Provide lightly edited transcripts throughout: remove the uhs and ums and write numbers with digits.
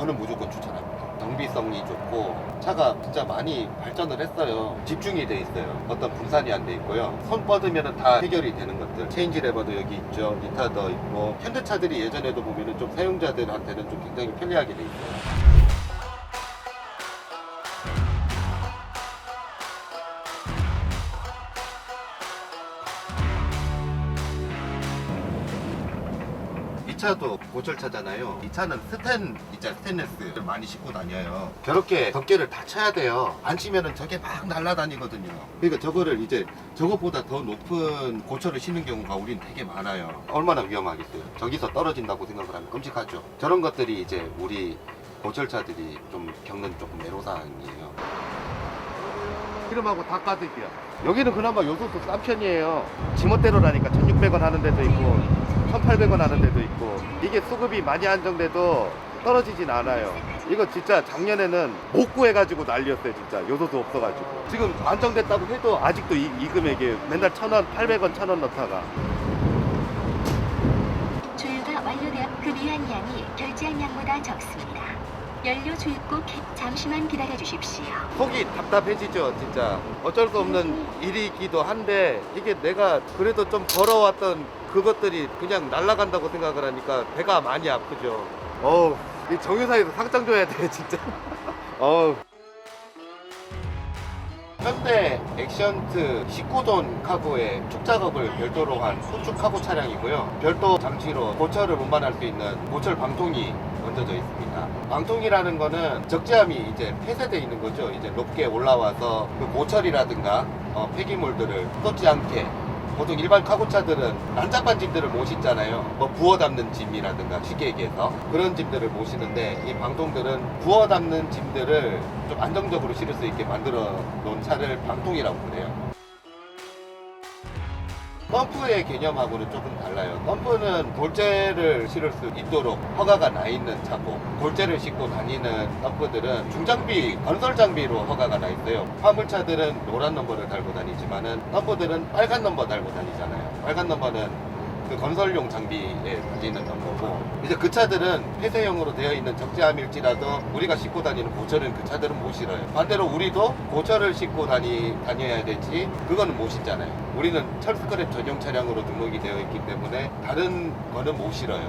저는 무조건 추천합니다. 정비성이 좋고 차가 진짜 많이 발전을 했어요. 집중이 돼 있어요. 어떤 분산이 안 돼 있고요. 손 뻗으면 다 해결이 되는 것들. 체인지 레버도 여기 있죠. 리타더 있고. 현대차들이 예전에도 보면은 좀 사용자들한테는 좀 굉장히 편리하게 돼 있어요. 이 차도 고철차잖아요. 이 차는 스테인레스를 많이 싣고 다녀요. 저렇게 덮개를 다 쳐야 돼요. 안 치면은 저게 막 날아다니거든요. 그러니까 저거를 이제 저것보다 더 높은 고철을 싣는 경우가 우린 되게 많아요. 얼마나 위험하겠어요. 저기서 떨어진다고 생각을 하면 끔찍하죠. 저런 것들이 이제 우리 고철차들이 좀 겪는 조금 애로사항이에요. 기름하고 다 가득이야. 여기는 그나마 요소수 싼 편이에요. 지멋대로라니까 1,600원 하는 데도 있고 1,800원 하는 데도 있고. 이게 수급이 많이 안정돼도 떨어지진 않아요. 이거 진짜 작년에는 못 구해가지고 난리였어요. 진짜 요소수 없어가지고. 지금 안정됐다고 해도 아직도 이 금액이에요. 맨날 1,000원, 800원, 1,000원 넣다가. 주유가 완료되어 급이한 양이 결제한 양보다 적습니다. 연료 주입국 잠시만 기다려 주십시오. 속이 답답해지죠. 진짜 어쩔 수 없는 일이기도 한데, 이게 내가 그래도 좀 벌어왔던 그것들이 그냥 날아간다고 생각을 하니까 배가 많이 아프죠. 어우, 이 정유사에서 상장 줘야 돼 진짜. 어우. 현대 액션트 19톤 카고에 축 작업을 별도로 한 소축 카고 차량이고요. 별도 장치로 고철을 운반할 수 있는 고철 방통이 얹어져 있습니다. 방통이라는 거는 적재함이 이제 폐쇄되어 있는 거죠. 이제 높게 올라와서 그 고철이라든가 폐기물들을 쏟지 않게. 보통 일반 카고차들은 난잡한 짐들을 못 싣잖아요. 뭐 부어 담는 짐이라든가 쉽게 얘기해서 그런 짐들을 못 싣는데, 이 방통들은 부어 담는 짐들을 좀 안정적으로 실을 수 있게 만들어 놓은 차를 방통이라고 그래요. 덤프의 개념하고는 조금 달라요. 덤프는 골재를 실을 수 있도록 허가가 나 있는 차고, 골재를 싣고 다니는 덤프들은 중장비, 건설 장비로 허가가 나 있어요. 화물차들은 노란 넘버를 달고 다니지만은 덤프들은 빨간 넘버 달고 다니잖아요. 빨간 넘버는 그 건설용 장비에 달리는 넘버고, 이제 그 차들은 폐쇄형으로 되어 있는 적재함일지라도 우리가 싣고 다니는 고철은 그 차들은 못 실어요. 반대로 우리도 고철을 싣고 다녀야 되지, 그거는 못 싣잖아요. 우리는 철스크랩 전용 차량으로 등록이 되어 있기 때문에 다른 거는 못 실어요.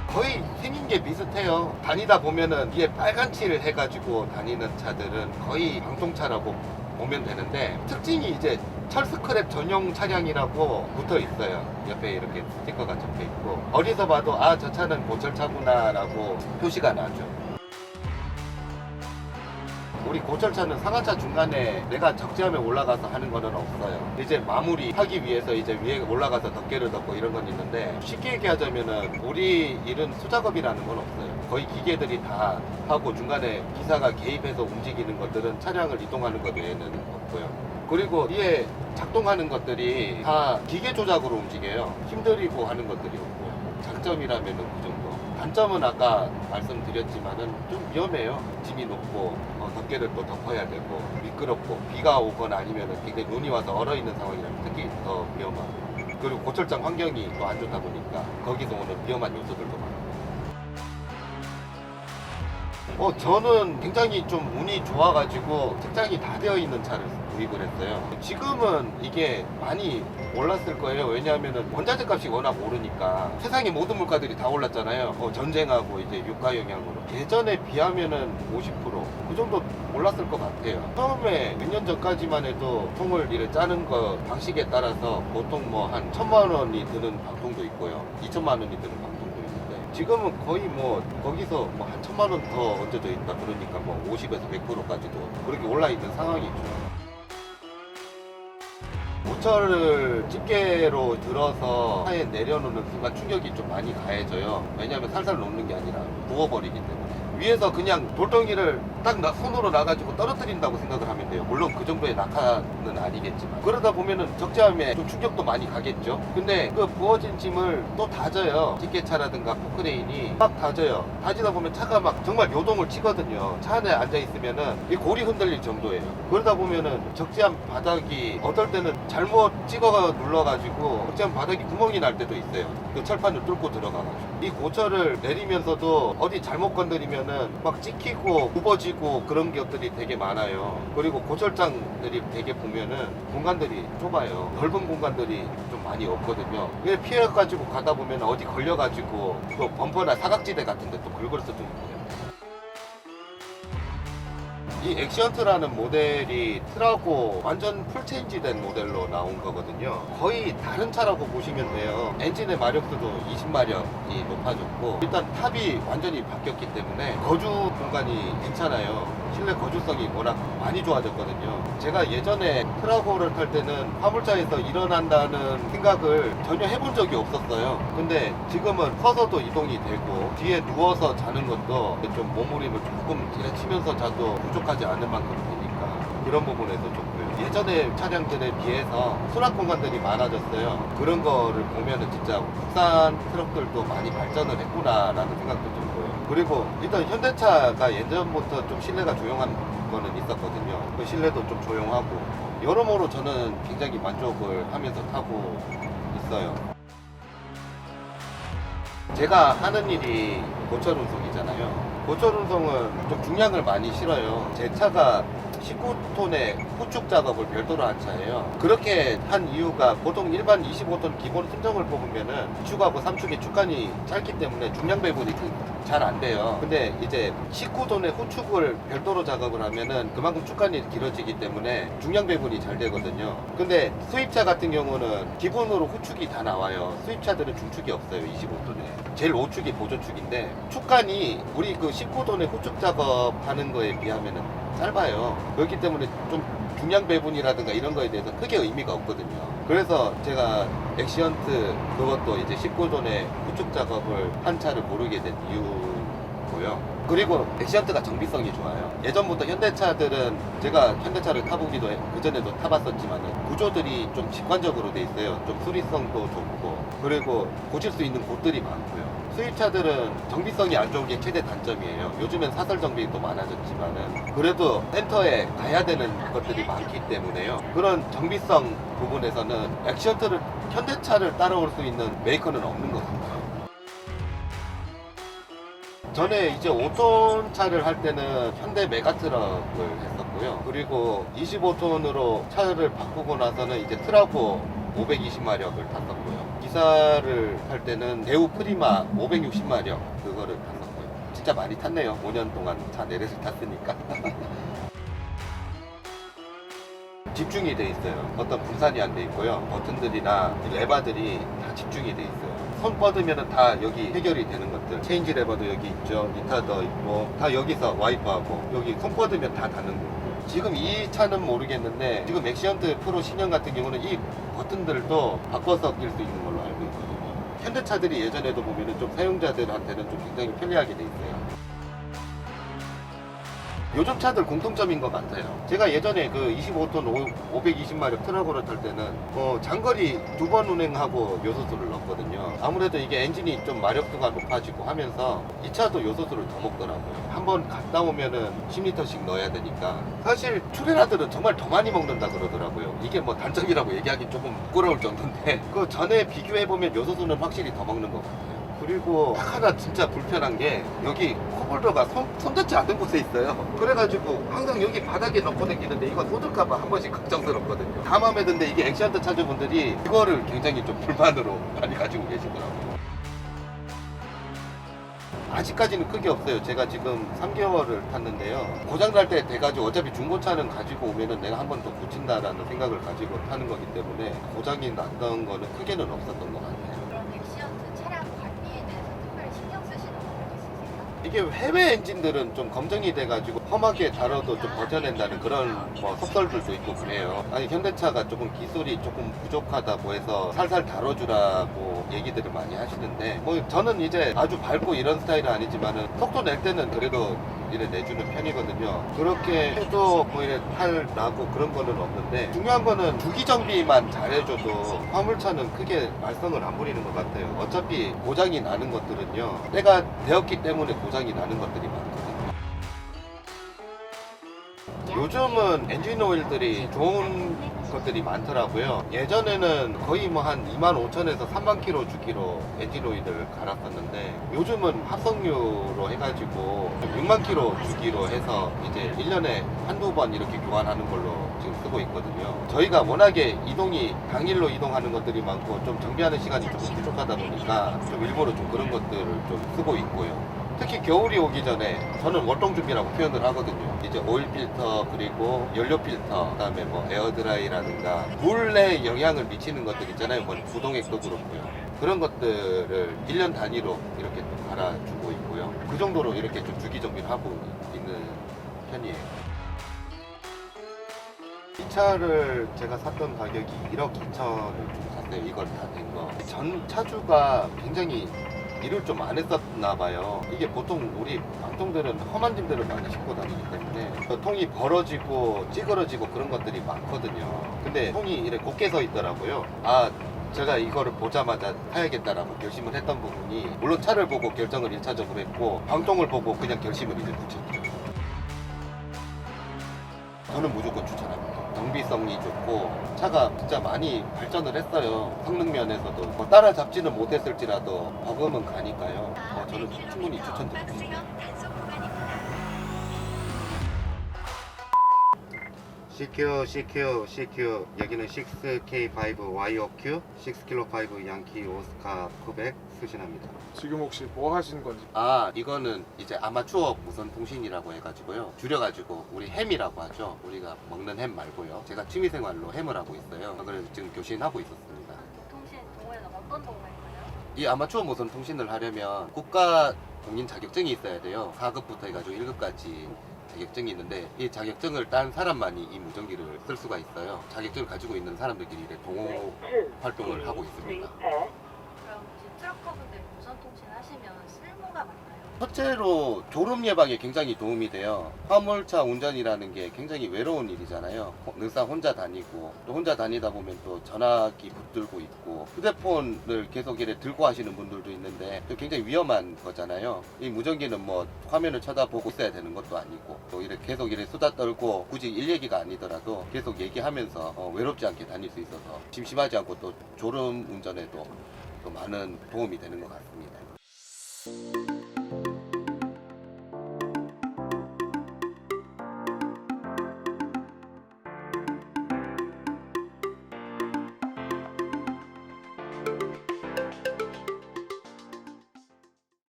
거의 생긴 게 비슷해요. 다니다 보면은 이게 빨간 칠을 해가지고 다니는 차들은 거의 방통차라고 보면 되는데, 특징이 이제 철스크랩 전용 차량이라고 붙어 있어요. 옆에 이렇게 스티커가 적혀 있고, 어디서 봐도 아, 저 차는 고철차구나 라고 표시가 나죠. 우리 고철차는 상하차 중간에 내가 적재함에 올라가서 하는 거는 없어요. 이제 마무리 하기 위해서 이제 위에 올라가서 덮개를 덮고 이런 건 있는데, 쉽게 얘기하자면은 우리 일은 수작업이라는 건 없어요. 거의 기계들이 다 하고, 중간에 기사가 개입해서 움직이는 것들은 차량을 이동하는 것 외에는 없고요. 그리고 위에 작동하는 것들이 다 기계 조작으로 움직여요. 힘들이고 하는 것들이 없고. 장점이라면은 그 정도. 단점은 아까 말씀드렸지만은 좀 위험해요. 짐이 높고 덮개를 또 덮어야 되고, 미끄럽고, 비가 오거나 아니면은 굉장히 눈이 와서 얼어 있는 상황이라면 특히 더 위험하고, 그리고 고철장 환경이 또 안 좋다 보니까 거기서 오는 위험한 요소들도 많고. 저는 굉장히 좀 운이 좋아가지고 책장이 다 되어 있는 차를 구입을 했어요. 지금은 이게 많이 올랐을 거예요. 왜냐하면 원자재 값이 워낙 오르니까 세상의 모든 물가들이 다 올랐잖아요. 전쟁하고 이제 유가 영향으로. 예전에 비하면은 50%그 정도 올랐을 것 같아요. 처음에 몇 년 전까지만 해도 통을 이렇게 짜는 거 방식에 따라서 보통 뭐 한 1,000만 원이 드는 방통도 있고요, 2,000만 원이 드는 방통도 있는데, 지금은 거의 뭐 거기서 뭐 한 1,000만 원 더 얹어져 있다 그러니까 뭐 50에서 100%까지도 그렇게 올라 있는 상황이죠. 고철을 집게로 들어서 차에 내려놓는 순간 충격이 좀 많이 가해져요. 왜냐하면 살살 놓는 게 아니라 부어버리기 때문에. 위에서 그냥 돌덩이를 딱 손으로 놔가지고 떨어뜨린다고 생각을 하면 돼요. 물론 그 정도의 낙하는 아니겠지만. 그러다 보면은 적재함에 좀 충격도 많이 가겠죠. 근데 그 부어진 짐을 또 다져요. 티켓차라든가 포크레인이 막 다져요. 다지다 보면 차가 막 정말 요동을 치거든요. 차 안에 앉아있으면은 이 골이 흔들릴 정도예요. 그러다 보면은 적재함 바닥이 어떨 때는 잘못 찍어 눌러가지고 적재함 바닥이 구멍이 날 때도 있어요. 그 철판을 뚫고 들어가가지고. 이 고철을 내리면서도 어디 잘못 건드리면은 막 찍히고 굽어지고 그런 것들이 되게 많아요. 그리고 고철장들이 되게 보면은 공간들이 좁아요. 넓은 공간들이 좀 많이 없거든요. 그래 피해가지고 가다 보면 어디 걸려가지고 또 범퍼나 사각지대 같은 데 또 긁을 수도 있고요. 이 엑시언트라는 모델이 트라고 완전 풀체인지 된 모델로 나온 거거든요. 거의 다른 차라고 보시면 돼요. 엔진의 마력수도 20마력이 높아졌고 일단 탑이 완전히 바뀌었기 때문에 거주 공간이 괜찮아요. 실내 거주성이 워낙 많이 좋아졌거든요. 제가 예전에 트라고를 탈 때는 화물차에서 일어난다는 생각을 전혀 해본 적이 없었어요. 근데 지금은 서서도 이동이 되고 뒤에 누워서 자는 것도 좀 몸무림을 조금 지나치면서 자도 부족하지 않을 만큼 되니까 그런 부분에서 좋고요. 예전에 차량들에 비해서 수납 공간들이 많아졌어요. 그런 거를 보면은 진짜 국산 트럭들도 많이 발전을 했구나라는 생각도 들고요. 그리고 일단 현대차가 예전부터 좀 실내가 조용한 거는 있었거든요. 그 실내도 좀 조용하고 여러모로 저는 굉장히 만족을 하면서 타고 있어요. 제가 하는 일이 고철 운송이잖아요. 고철 운송은 좀 중량을 많이 실어요. 제 차가 19톤의 후축 작업을 별도로 한 차예요. 그렇게 한 이유가 보통 일반 25톤 기본 순정을 뽑으면은 2축하고 3축의 축간이 짧기 때문에 중량 배분이 잘 안 돼요. 근데 이제 19톤의 후축을 별도로 작업을 하면은 그만큼 축간이 길어지기 때문에 중량 배분이 잘 되거든요. 근데 수입차 같은 경우는 기본으로 후축이 다 나와요. 수입차들은 중축이 없어요. 25톤에. 제일 5축이 보조축인데 축간이 우리 그 19톤의 후축 작업하는 거에 비하면은 짧아요. 그렇기 때문에 좀 중량 배분이라든가 이런 거에 대해서 크게 의미가 없거든요. 그래서 제가 엑시언트 그것도 이제 19톤의 후축 작업을 한 차를 고르게 된 이유고요. 그리고 엑시언트가 정비성이 좋아요. 예전부터 현대차들은 제가 현대차를 타보기도 그전에도 타봤었지만 구조들이 좀 직관적으로 돼 있어요. 좀 수리성도 좋고 그리고 고칠 수 있는 곳들이 많고요. 수입차들은 정비성이 안 좋은 게 최대 단점이에요. 요즘엔 사설 정비도 많아졌지만은 그래도 센터에 가야 되는 것들이 많기 때문에요. 그런 정비성 부분에서는 엑시언트를 현대차를 따라올 수 있는 메이커는 없는 것 같아요. 전에 이제 5톤 차를 할 때는 현대 메가트럭을 했었고요. 그리고 25톤으로 차를 바꾸고 나서는 이제 트라고 520마력을 탔었고요. 기사를 할 때는 대우 프리마 560마력 그거를 탔었고요. 진짜 많이 탔네요. 5년 동안 차 4대를 탔으니까. 집중이 돼 있어요. 어떤 분산이 안 돼 있고요. 버튼들이나 레바들이 다 집중이 돼 있어요. 손 뻗으면 다 여기 해결이 되는 것들. 체인지 레버도 여기 있죠. 미터도 있고 다 여기서 와이퍼하고 여기 손 뻗으면 다 닿는 거고. 지금 이 차는 모르겠는데 지금 엑시언트 프로 신형 같은 경우는 이 버튼들도 바꿔서 낄 수 있는 걸로 알고 있거든요. 현대차들이 예전에도 보면은 좀 사용자들한테는 좀 굉장히 편리하게 돼 있어요. 요즘 차들 공통점인 것 같아요. 제가 예전에 그 25톤 520마력 트라고를 탈 때는 장거리 2번 운행하고 요소수를 넣었거든요. 아무래도 이게 엔진이 좀 마력도가 높아지고 하면서 이 차도 요소수를 더 먹더라고요. 한번 갔다 오면은 10리터씩 넣어야 되니까. 사실 추레라들은 정말 더 많이 먹는다 그러더라고요. 이게 뭐 단점이라고 얘기하기 조금 부끄러울 정도인데 그 전에 비교해보면 요소수는 확실히 더 먹는 것 같아요. 그리고 하나 진짜 불편한 게 여기 컵홀더가 손닿지 않는 곳에 있어요. 그래가지고 항상 여기 바닥에 넣고 다니는데 이거 쏟을까봐 한 번씩 걱정스럽거든요. 다 마음에 드는데 이게 엑시언트 차주분들이 이거를 굉장히 좀 불만으로 많이 가지고 계시더라고요. 아직까지는 크게 없어요. 제가 지금 3개월을 탔는데요. 고장날 때 돼가지고 어차피 중고차는 가지고 오면은 내가 한 번 더 고친다라는 생각을 가지고 타는 거기 때문에 고장이 났던 거는 크게는 없었던 것 같아요. 그럼 엑시언트 차량 관리에 대해서 특별히 신경 쓰시는 부분이 있으세요? 이게 해외 엔진들은 좀 검증이 돼가지고 험하게 다뤄도 좀 버텨낸다는 그런 뭐 속설들도 있고 그래요. 아니 현대차가 조금 기술이 조금 부족하다고 해서 살살 다뤄주라고 얘기들을 많이 하시는데 뭐 저는 이제 아주 밝고 이런 스타일은 아니지만은 속도 낼 때는 그래도 이래 내주는 편이거든요. 그렇게 해도 뭐 이래 탈 나고 그런 거는 없는데 중요한 거는 주기 정비만 잘해줘도 화물차는 크게 말썽을 안 부리는 것 같아요. 어차피 고장이 나는 것들은요, 때가 되었기 때문에 고장이 나는 것들이 많거든요. 요즘은 엔진 오일들이 좋은 것들이 많더라고요. 예전에는 거의 뭐 한 25,000에서 3만 킬로 주기로 엔진 오일을 갈았었는데 요즘은 합성유로 해가지고 6만 킬로 주기로 해서 이제 1년에 한두 번 이렇게 교환하는 걸로 지금 쓰고 있거든요. 저희가 워낙에 이동이 당일로 이동하는 것들이 많고 좀 정비하는 시간이 조금 부족하다 보니까 좀 일부러 좀 그런 것들을 좀 쓰고 있고요. 특히 겨울이 오기 전에 저는 월동 준비라고 표현을 하거든요. 이제 오일 필터 그리고 연료 필터 그다음에 뭐 에어드라이라든가 물에 영향을 미치는 것들 있잖아요. 뭐 부동액도 그렇고요. 그런 것들을 1년 단위로 이렇게 또 갈아주고 있고요. 그 정도로 이렇게 좀 주기 정비를 하고 있는 편이에요. 이 차를 제가 샀던 가격이 1억 2천을 주고 샀어요. 이걸 다 된 거. 전 차주가 굉장히 일을 좀 안 했었나 봐요. 이게 보통 우리 방통들은 험한 짐들을 많이 싣고 다니기 때문에 통이 벌어지고 찌그러지고 그런 것들이 많거든요. 근데 통이 이렇게 곱게 서 있더라고요. 아, 제가 이거를 보자마자 타야겠다라고 결심을 했던 부분이, 물론 차를 보고 결정을 1차적으로 했고 방통을 보고 그냥 결심을 이제 붙였죠. 저는 무조건 추천합니다. 정비성이 좋고 차가 진짜 많이 발전을 했어요. 성능 면에서도 뭐 따라잡지는 못했을지라도 버금은 가니까요. 저는 충분히 추천드립니다. CQ 여기는 6K5YOQ 6kg5 양키 오스카 쿠벡 수신합니다. 지금 혹시 뭐 하시는 건지. 아, 이거는 이제 아마추어 무선 통신이라고 해가지고요. 줄여가지고 우리 햄이라고 하죠. 우리가 먹는 햄 말고요. 제가 취미생활로 햄을 하고 있어요. 그래서 지금 교신하고 있었습니다. 통신 동호회는 어떤 동호회인가요? 이 아마추어 무선 통신을 하려면 국가 공인 자격증이 있어야 돼요. 4급부터 해가지고 1급까지 자격증이 있는데 이 자격증을 딴 사람만이 이 무전기를 쓸 수가 있어요. 자격증을 가지고 있는 사람들끼리 이렇게 동호 활동을 하고 있습니다. 그럼 이제 트럭커분들 무선 통신 하시면 쓸모가 많나요? 첫째로 졸음 예방에 굉장히 도움이 돼요. 화물차 운전이라는 게 굉장히 외로운 일이잖아요. 늘상 혼자 다니고, 또 혼자 다니다 보면 또 전화기 붙들고 있고 휴대폰을 계속 이렇게 들고 하시는 분들도 있는데 또 굉장히 위험한 거잖아요. 이 무전기는 뭐 화면을 쳐다보고 있어야 되는 것도 아니고 또 이렇게 계속 이렇게 수다 떨고 굳이 일 얘기가 아니더라도 계속 얘기하면서 외롭지 않게 다닐 수 있어서 심심하지 않고 또 졸음 운전에도 또 많은 도움이 되는 것 같습니다.